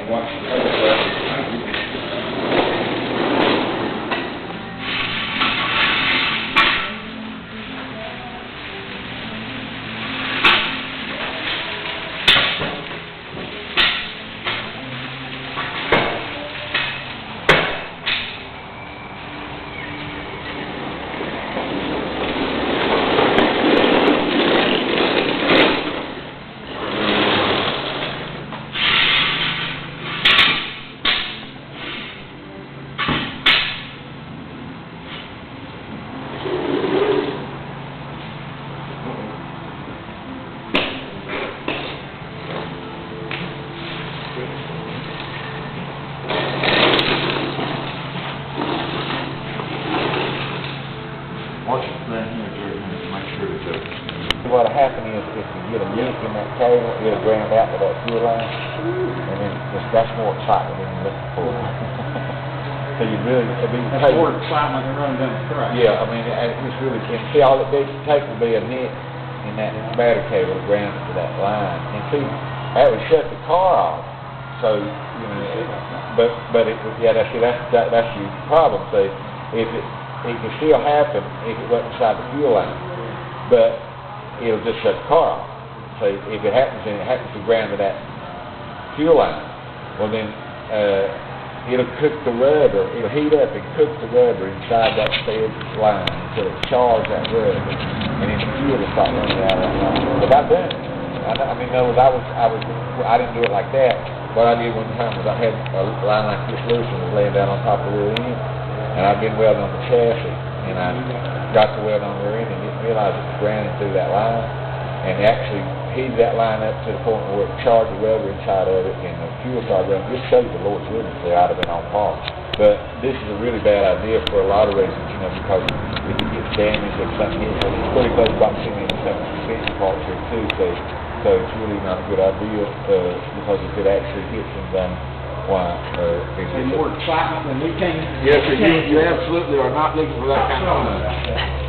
watch the other Watch it down here, Jerry, and make sure it's open. What'll happen is if you get a nick in that cable, it'll ground out to that fuel line, and then that's more excitement than you're looking for. So you really, That's more excitement than running down the track. yeah, I mean, it's really, and see, all it takes will be a nick in that battery cable to ground it to that line, and see, that would shut the car off. So, you know, but it, yeah, that's your problem. So if it can still happen if it wasn't inside the fuel line, but it'll just shut the car off. So if it happens and it happens to ground to that fuel line, well then it'll cook the rubber, it'll heat up and cook the rubber inside that said line until it chars that rubber, and then the fuel will start running out of that line. But I've done it. I mean, no, I didn't do it like that. What I did one time was I had a line like this loose and was laying down on top of the rear end, and I'd been welding on the chassis, and I got to weld on the rear end and didn't realize it was grounding through that line, and actually heated that line up to the point where it charged the rubber inside of it, and the fuel started running. Just showed the Lord's witness there, I'd have been on par. But this is a really bad idea for a lot of reasons, you know, because if it gets damaged or something hits it, it's pretty close proximity to some suspension parts here too, so it's really not a good idea because it could actually hit something. Why? More excitement than we can. Yes, sir. You absolutely are not looking for that kind of fun.